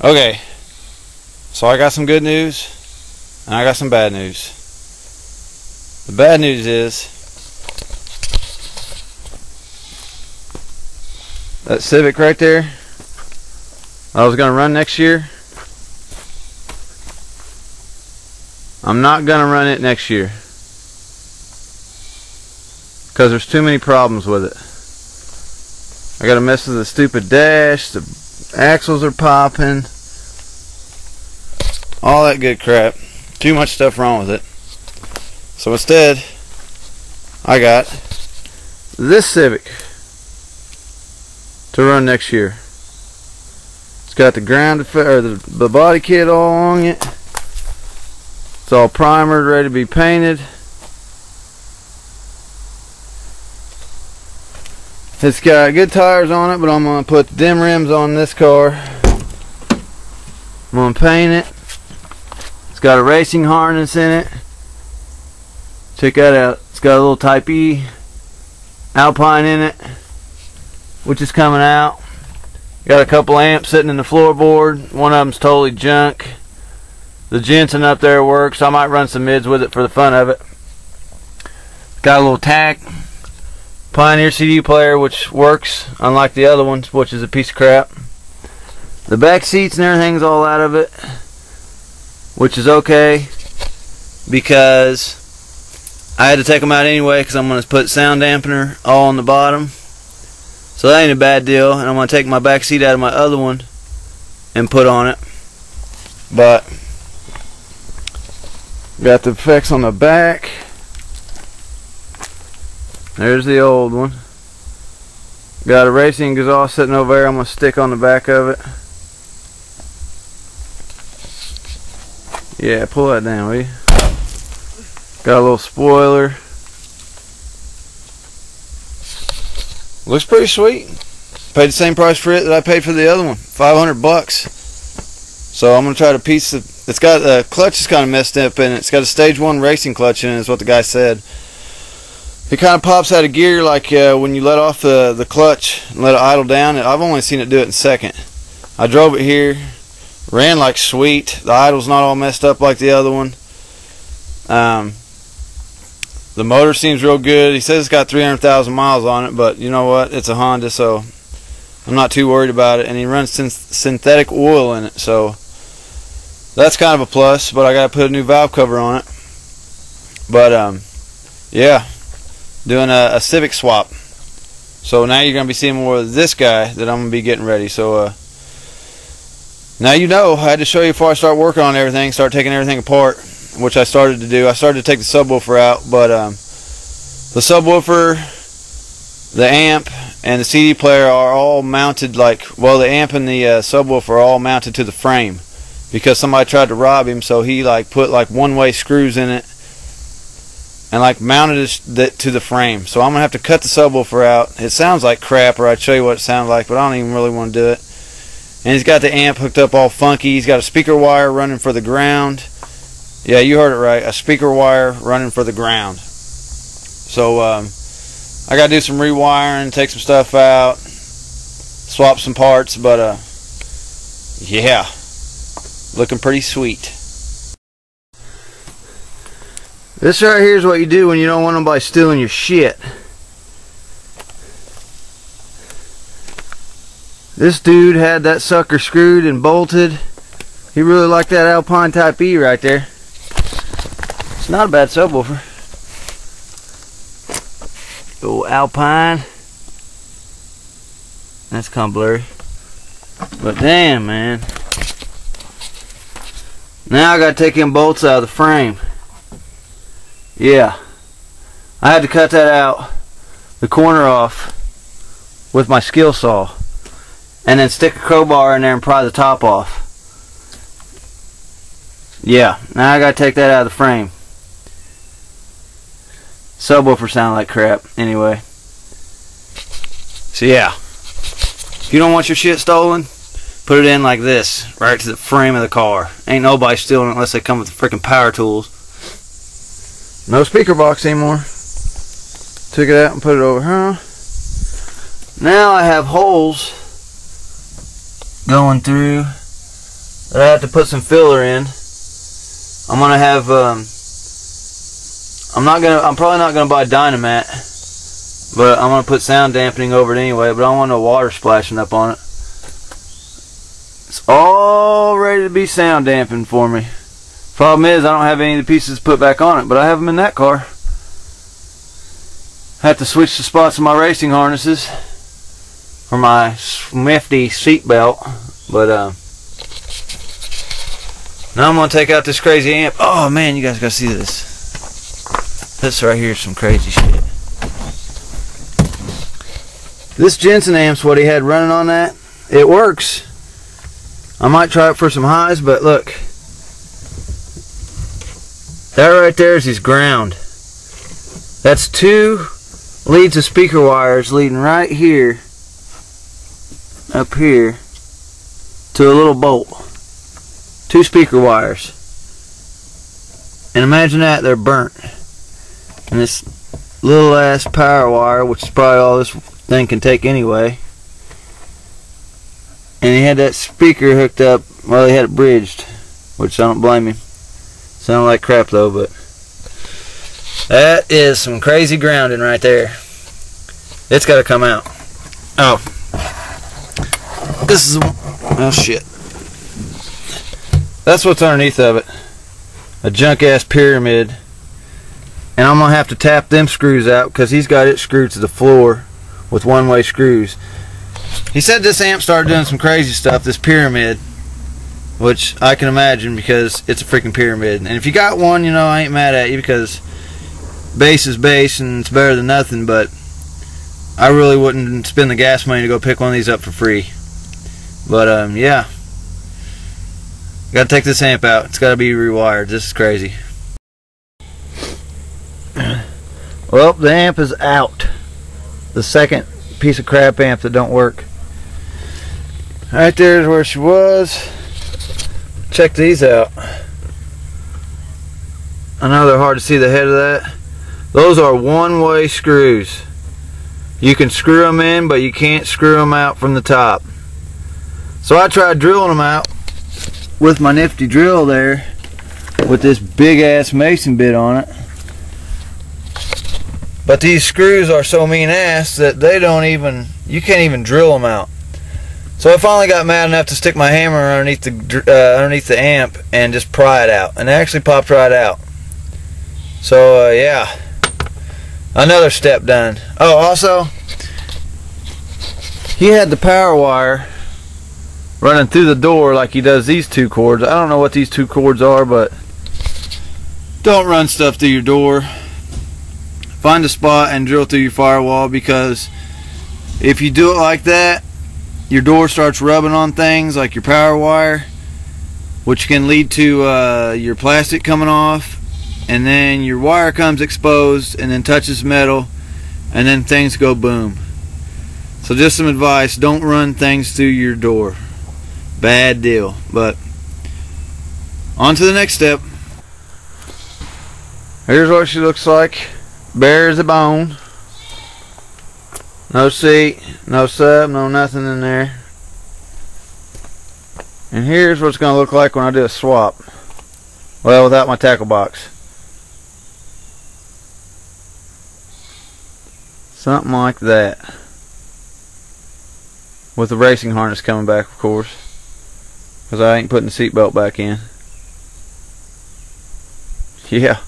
Okay, so I got some good news and I got some bad news. The bad news is that Civic right there I was gonna run next year, I'm not gonna run it next year because there's too many problems with it. I gotta mess with the stupid dash, the axles are popping, all that good crap. Too much stuff wrong with it. So instead, I got this Civic to run next year. It's got the the body kit all on it. It's all primered, ready to be painted. It's got good tires on it, but I'm going to put the dim rims on this car. I'm going to paint it. It's got a racing harness in it. Check that out. It's got a little Type E Alpine in it, which is coming out. Got a couple amps sitting in the floorboard. One of them's totally junk. The Jensen up there works. I might run some mids with it for the fun of it. Got a little tack. Pioneer CD player, which works, unlike the other ones, which is a piece of crap. The back seats and everything's all out of it, which is okay, because I had to take them out anyway because I'm going to put sound dampener all on the bottom. So that ain't a bad deal. And I'm going to take my back seat out of my other one and put on it. But got the effects on the back. There's the old one. Got a racing exhaust sitting over there. I'm going to stick on the back of it. Yeah, pull that down, will you? Got a little spoiler. Looks pretty sweet. Paid the same price for it that I paid for the other one, $500. So I'm going to try to piece the... It's got the clutch is kind of messed up in it. It's got a stage 1 racing clutch in it, is what the guy said. It kind of pops out of gear like when you let off the clutch and let it idle down. I've only seen it do it in second. I drove it here, ran like sweet. The idle's not all messed up like the other one. The motor seems real good. He says it's got 300,000 miles on it, but you know what? It's a Honda, so I'm not too worried about it. And he runs synthetic oil in it, so that's kind of a plus. But I got to put a new valve cover on it. But yeah. Doing a Civic swap. So now you're going to be seeing more of this guy that I'm going to be getting ready. So now you know. I had to show you before I start working on everything, start taking everything apart, which I started to do. I started to take the subwoofer out, but the subwoofer, the amp, and the CD player are all mounted like, well, the amp and the subwoofer are all mounted to the frame because somebody tried to rob him, so he like put like one-way screws in it and like mounted it to the frame. So I'm gonna have to cut the subwoofer out. It sounds like crap, or I'd show you what it sounds like, but I don't even really want to do it. And he's got the amp hooked up all funky. He's got a speaker wire running for the ground. Yeah, you heard it right, a speaker wire running for the ground. So I gotta do some rewiring, take some stuff out, swap some parts, but yeah, looking pretty sweet. This right here is what you do when you don't want nobody stealing your shit. This dude had that sucker screwed and bolted. He really liked that Alpine Type E right there. It's not a bad subwoofer. Old Alpine. That's kind of blurry. But damn, man. Now I gotta take them bolts out of the frame. Yeah, I had to cut that out, the corner off, with my skill saw, and then stick a crowbar in there and pry the top off. Yeah, now I gotta take that out of the frame. Subwoofer sound like crap, anyway. So yeah, if you don't want your shit stolen, put it in like this, right to the frame of the car. Ain't nobody stealing it unless they come with the freaking power tools. No speaker box anymore. Took it out and put it over here. Now I have holes going through that I have to put some filler in. I'm gonna have I'm probably not gonna buy Dynamat, but I'm gonna put sound dampening over it anyway, but I don't want no water splashing up on it. It's all ready to be sound dampened for me. Problem is I don't have any of the pieces to put back on it, but I have them in that car. I have to switch the spots of my racing harnesses for my Swifty seat belt, but now I'm gonna take out this crazy amp. Oh man, you guys gotta see this. This right here is some crazy shit. This Jensen amp's what he had running on that. It works. I might try it for some highs, but look. That right there is his ground. That's 2 leads of speaker wires leading right here, up here, to a little bolt. 2 speaker wires. And imagine that, they're burnt. And this little ass power wire, which is probably all this thing can take anyway. And he had that speaker hooked up, well, he had it bridged, which I don't blame him. Sounded like crap though, but that is some crazy grounding right there. It's got to come out. Oh, this is, oh shit. That's what's underneath of it. A junk ass pyramid. And I'm going to have to tap them screws out because he's got it screwed to the floor with one-way screws. He said this amp started doing some crazy stuff, this pyramid, which I can imagine because it's a freaking pyramid. And if you got one, you know, I ain't mad at you because bass is bass and it's better than nothing, but I really wouldn't spend the gas money to go pick one of these up for free. But yeah, gotta take this amp out. It's gotta be rewired. This is crazy. Well, the amp is out. The second piece of crap amp that don't work. Right there is where she was. Check these out. I know they're hard to see the head of that. Those are one-way screws. You can screw them in, but you can't screw them out from the top. So I tried drilling them out with my nifty drill there with this big ass mason bit on it. But these screws are so mean ass that they don't even, you can't even drill them out. So I finally got mad enough to stick my hammer underneath the amp and just pry it out, and it actually popped right out. So yeah, another step done. Oh, also, he had the power wire running through the door like he does these 2 cords. I don't know what these 2 cords are, but don't run stuff through your door. Find a spot and drill through your firewall, because if you do it like that, your door starts rubbing on things like your power wire, which can lead to your plastic coming off, and then your wire comes exposed and then touches metal, and then things go boom. So just some advice, don't run things through your door. Bad deal. But on to the next step. Here's what she looks like. Bare as a bone. No seat, no sub, no nothing in there. And here's what it's going to look like when I do a swap. Well, without my tackle box. Something like that. With the racing harness coming back, of course. Because I ain't putting the seatbelt back in. Yeah.